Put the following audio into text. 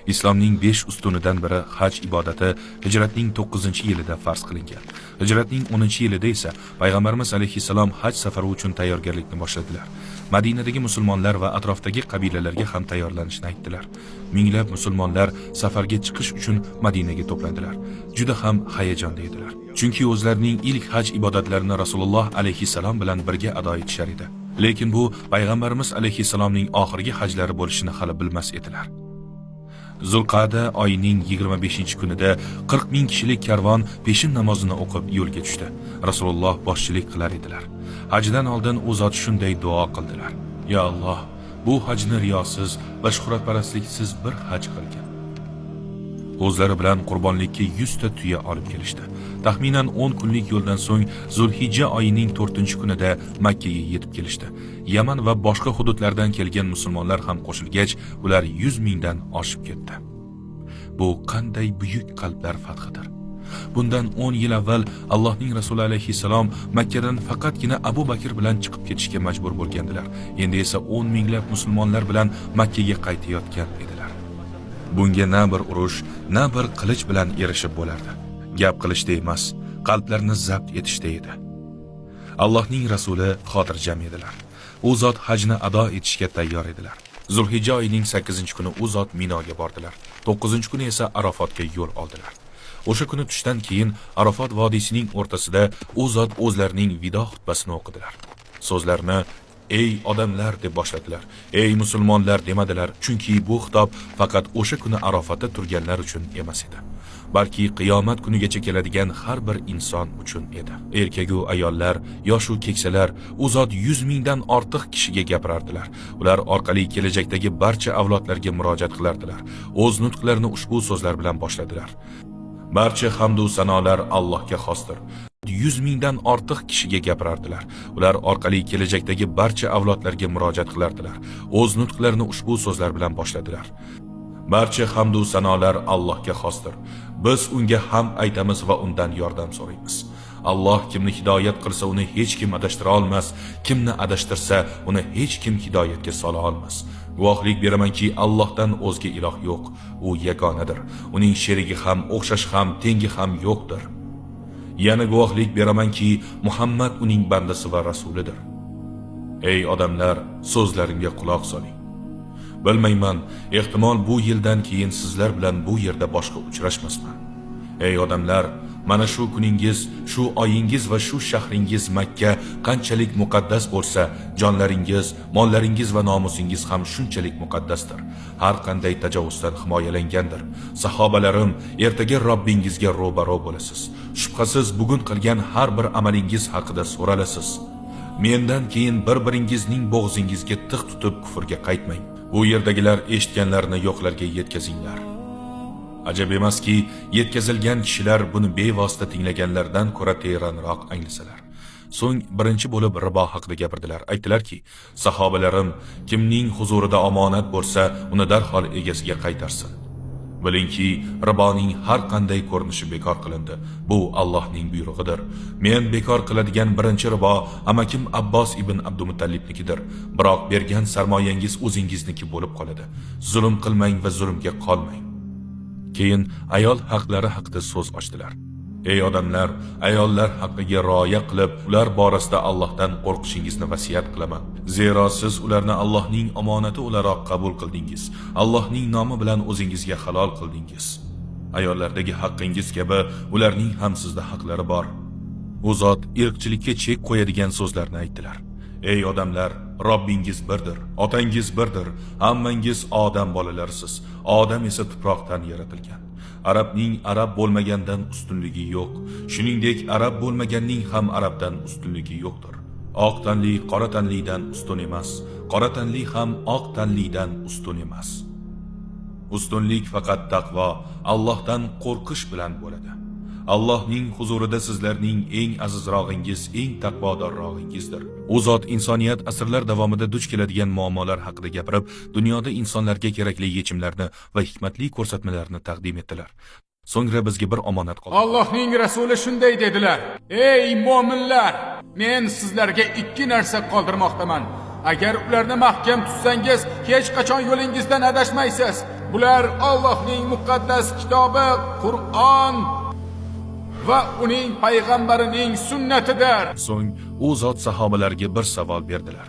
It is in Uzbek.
Islomning 5 ustunidan biri haj ibodati hijratning 9-yilida farz qilingan. Hijratning 10-yilida esa payg'ambarimiz alayhissalom haj safari uchun tayyorgarlikni boshladilar. Madinadagi musulmonlar va atrofdagi qabilalarga ham tayyorlanishni aytdilar. Minglab musulmonlar safarga chiqish uchun Madinaga to'plandilar. Juda ham hayajonda edilar. Chunki o'zlarining ilk haj ibodatlarini Rasululloh alayhissalom bilan birga ado etishar edi. Lekin bu payg'ambarimiz alayhissalomning oxirgi hajlari bo'lishini hali bilmas edilar. Zulqa'da oyining 25-kunida 40 ming kishilik karvon peshin namozini o'qib yo'lga tushdi. Rasululloh boshchilik qilar edilar. Hajdan oldin u zot shunday duo qildilar: "Ya Alloh, bu hajni riyosiz va shuhratparastliksiz bir haj qilgin." O'zlari bilan qurbonlikka 100 ta tuya olib kelishdi. Taxminan 10 kunlik yo'ldan so'ng Zulhijja oyining 4-kunida Makka ga yetib kelishdi. Yaman va boshqa hududlardan kelgan musulmonlar ham qo'shilgach, ular 100 mingdan oshib ketdi. Bu qanday buyuk qalblar fathidir. Bundan 10 yil avval Allohning Rasuli alayhissalom Makkadan faqatgina Abu Bakr bilan chiqib ketishga majbur bo'lgandilar. Endi esa 10 minglab musulmonlar bilan Makka ga qaytayotgan edilar. Bunga na bir urush, na bir qilich bilan erishib bo'lardi. Gap qilishda emas, qalblarni zabt etishda edi. Allohning rasuli xotirjam edilar. U zot hajni ado etishga tayyor edilar. Zulhijja oyining 8-kuni u zot Minoga bordilar. 9-kuni esa Arafotga yo'l oldilar. O'sha kuni tushdan keyin Arafot vodiysining o'rtasida u zot o'zlarining vido xutbasini o'qidilar. So'zlarini "Ey odamlar" deb boshladilar. "Ey musulmonlar" demadilar, chunki bu xitob faqat o'sha kuni Arafatda turganlar uchun emas edi, balki qiyomat kunigacha keladigan har bir inson uchun edi. Erkagu ayollar, yoshu keksalar u zot 100 mingdan ortiq kishiga gapirardilar. Ular orqali kelajakdagi barcha avlodlarga murojaat qilardilar. O'z nutqlarini ushbu so'zlar bilan boshladilar: "Barcha hamd va sanolar Allohga xosdir." 100 mingdan ortiq kishiga gapirardilar. Ular orqali kelajakdagi barcha avlodlarga murojaat qilardilar. O'z nutqlarini ushbu so'zlar bilan boshladilar: "Barcha hamd va sanolar Allohga xosdir. Biz unga ham aytamiz va undan yordam so'raymiz. Alloh kimni hidoyat qilsa uni hech kim adashtira olmas, kimni adashtirsa uni hech kim hidoyatga sola olmas. Guvohlik beramanki, Allohdan o'zga iloh yo'q. U yagonadir. Uning sherigi ham, o'xshash ham, tengi ham yo'qdir. Yana guvohlik beramanki, Muhammad uning bandasi va rasulidir. Ey odamlar, so'zlarimga quloq soling. Bilmayman, ehtimol bu yildan keyin sizlar bilan bu yerda boshqa uchrashmasman. Ey odamlar, mana shu kuningiz, shu oyingiz va shu shahringiz Makka qanchalik muqaddas bo'lsa, jonlaringiz, mollaringiz va nomusingiz ham shunchalik muqaddasdir. Har qanday tajovuzdan himoyalangandir. Sahobalarim, ertaga Robbingizga ro'baro bo'lasiz. Shubhasiz bugun qilgan har bir amalingiz haqida so'ralasiz. Mendan keyin bir-biringizning bo'g'zingizga tiq tutib kufrga qaytmang. Bu yerdagilar eshitganlarni yo'qlarga yetkazinglar. Ajab emaski, yetkazilgan kishilar buni bevosita tinglaganlardan ko'ra teranroq anglasalar. So'ng birinchi bo'lib ribo haqida gapirdilar. Aytdilarki, sahobalarim, kimning huzurida omonat bo'lsa, uni darhol egasiga qaytarsin. Bilingki, riboning har qanday ko'rinishi bekor qilindi. Bu Allohning buyrug'idir. Men bekor qiladigan birinchi ribo amakim Abbos ibn Abdumuttalibnikidir. Biroq bergan sarmoyangiz o'zingizniki bo'lib qoladi. Zulm qilmang va zulmga qolmang. Keyin ayol haqlari haqida so'z ochdilar. Ey odamlar, ayollar haqqiga rioya qilib, ular borasida Allohdan qo'rqishingizni vasiyat qilaman. Zero siz ularni Allohning omonati o'laroq qabul qildingiz. Allohning nomi bilan o'zingizga halol qildingiz. Ayollardagi haqqingiz kabi ularning ham sizda haqlari bor. U zot irqchilikka chek qo'yadigan so'zlarni aytdilar. Ey odamlar, Robbingiz birdir, otangiz birdir, hammangiz odam bolalarisiz. Odam esa tuproqdan yaratilgan. Arabning arab bo'lmagandan ustunligi yo'q. Shuningdek, arab bo'lmaganning ham arabdan ustunligi yo'qdir. Oq tanli qora tanlidan ustun emas, qora tanli ham oq tanlidan ustun emas. Ustunlik faqat taqvo, Allohdan qo'rqish bilan bo'ladi. Allohning huzurida sizlarning eng azizrog'ingiz, eng taqvodorrog'ingizdir. U zot insoniyat asrlar davomida duch keladigan muammolar haqida gapirib, dunyoda insonlarga kerakli yechimlarni va hikmatli ko'rsatmalarni taqdim etdilar. So'ngra bizga bir omonat qoldi. Allohning rasuli shunday dedilar: "Ey mu'minlar, men sizlarga ikki narsa qoldirmoqdaman. Agar ularni mahkam tutsangiz, hech qachon yo'lingizdan adashmaysiz. Bular Allohning muqaddas kitobi Qur'on va uning payg'ambarining sunnatidir. So'ng u zot sahobalarga bir savol berdilar.